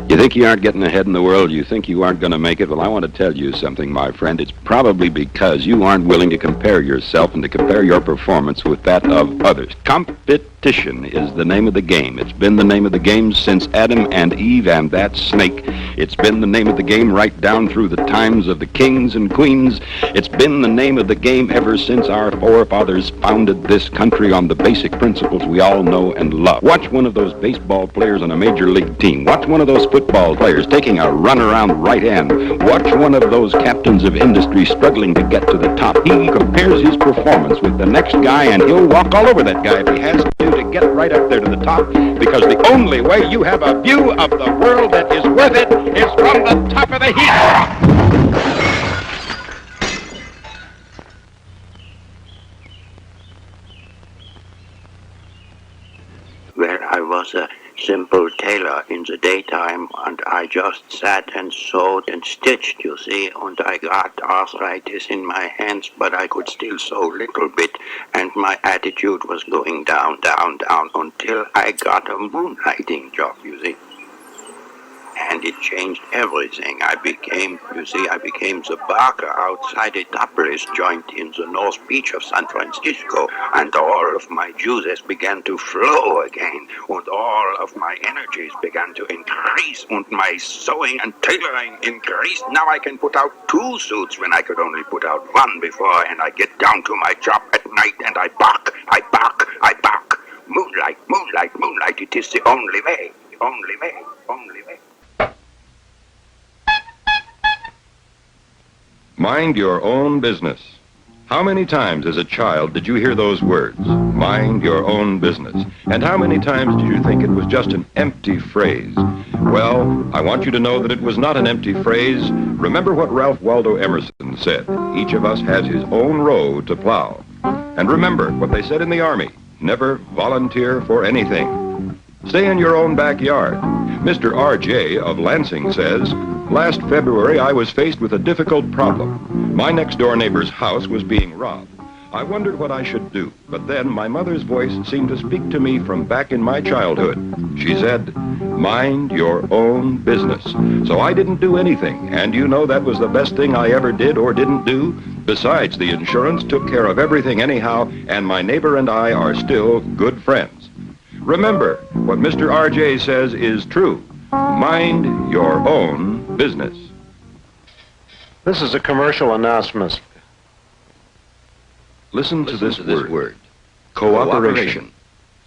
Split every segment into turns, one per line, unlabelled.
You think you aren't getting ahead in the world? You think you aren't going to make it? Well, I want to tell you something, my friend. It's probably because you aren't willing to compare yourself and to compare your performance with that of others. Competition is the name of the game. It's been the name of the game since Adam and Eve and that snake. It's been the name of the game right down through the times of the kings and queens. It's been the name of the game ever since our forefathers founded this country on the basic principles we all know and love. Watch one of those baseball players on a major league team. Watch one of those football players taking a run around right end. Watch one of those captains of industry struggling to get to the top. He compares his performance with the next guy, and he'll walk all over that guy if he has to get right up there to the top, because the only way you have a view of the world that is worth it is from the top of the heap.
Well, I was a simple tailor in the daytime, and I just sat and sewed and stitched, you see, and I got arthritis in my hands, but I could still sew a little bit, and my attitude was going down, down, down, until I got a moonlighting job, you see. And it changed everything. I became the barker outside a topless joint in the North Beach of San Francisco, and all of my juices began to flow again, and all of my energies began to increase, and my sewing and tailoring increased. Now I can put out 2 suits when I could only put out 1 before, and I get down to my job at night and I bark, I bark, I bark. Moonlight, moonlight, moonlight, it is the only way, only way, only way.
Mind your own business. How many times as a child did you hear those words, mind your own business? And how many times did you think it was just an empty phrase? Well, I want you to know that it was not an empty phrase. Remember what Ralph Waldo Emerson said, each of us has his own road to plow. And remember what they said in the Army, never volunteer for anything. Stay in your own backyard. Mr. R.J. of Lansing says, last February I was faced with a difficult problem. My next-door neighbor's house was being robbed. I wondered what I should do, but then my mother's voice seemed to speak to me from back in my childhood. She said, mind your own business. So I didn't do anything, and you know that was the best thing I ever did or didn't do. Besides, the insurance took care of everything anyhow, and my neighbor and I are still good friends. Remember, what Mr. R.J. says is true. Mind your own business.
This is a commercial announcement.
Listen to this word. Cooperation.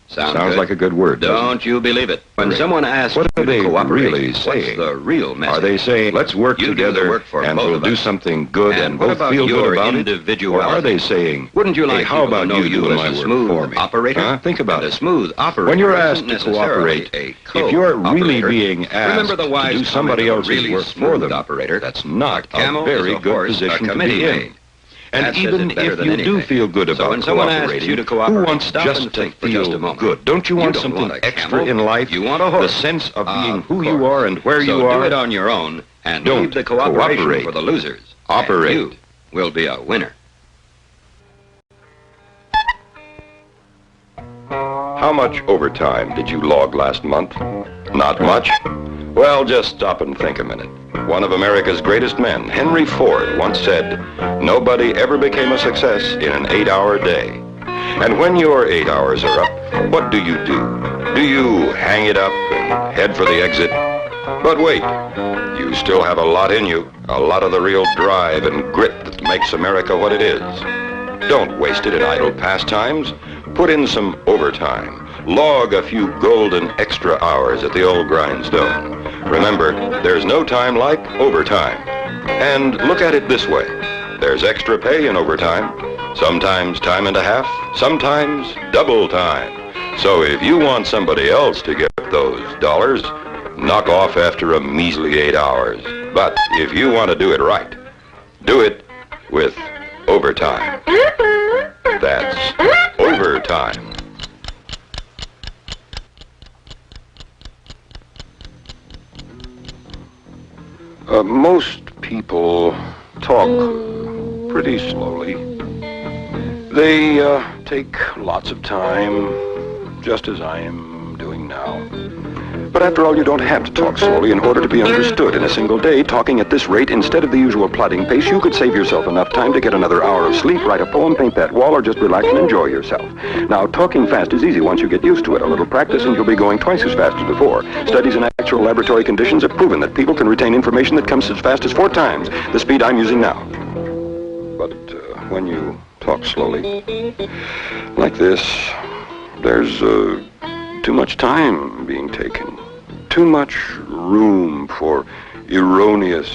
Sounds like a good word, doesn't it?
Don't you believe it? When someone asks
what are they
cooperate,
really saying?
What's the real message?
Are they saying, let's work together and we'll do something good and both feel good about it? Or are they saying,
wouldn't you like
hey, how about you doing my work for me?
Operator?
Think about it.
A smooth operator.
When you're asked to cooperate, if you're really being asked to do somebody else's work for them, that's not a very good position to be in. And even if you do feel good about cooperating, who wants just to feel good? Don't you want something extra in life?
You want a horse.
The sense of being who you are and where you are?
So do it on your own and
Don't
leave the cooperation
cooperate.
for the losers.
Operate.
And you will be a winner.
How much overtime did you log last month? Not much? Well, just stop and think a minute. One of America's greatest men, Henry Ford, once said, nobody ever became a success in an 8-hour day. And when your 8 hours are up, what do? Do you hang it up and head for the exit? But wait, you still have a lot in you, a lot of the real drive and grit that makes America what it is. Don't waste it in idle pastimes. Put in some overtime. Log a few golden extra hours at the old grindstone. Remember, there's no time like overtime. And look at it this way. There's extra pay in overtime. Sometimes time and a half, sometimes double time. So if you want somebody else to get those dollars, knock off after a measly 8 hours. But if you want to do it right, do it with overtime. That's overtime. Most people talk pretty slowly. They take lots of time, just as I am doing now.
But after all, you don't have to talk slowly in order to be understood. In a single day, talking at this rate, instead of the usual plodding pace, you could save yourself enough time to get another hour of sleep, write a poem, paint that wall, or just relax and enjoy yourself. Now, talking fast is easy once you get used to it. A little practice and you'll be going twice as fast as before. Studies in actual laboratory conditions have proven that people can retain information that comes as fast as 4 times the speed I'm using now. But when you talk slowly, like this, there's too much time being taken. Too much room for erroneous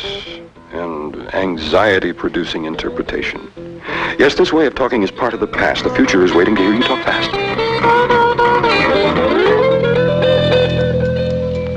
and anxiety-producing interpretation. Yes, this way of talking is part of the past. The future is waiting to hear you talk fast.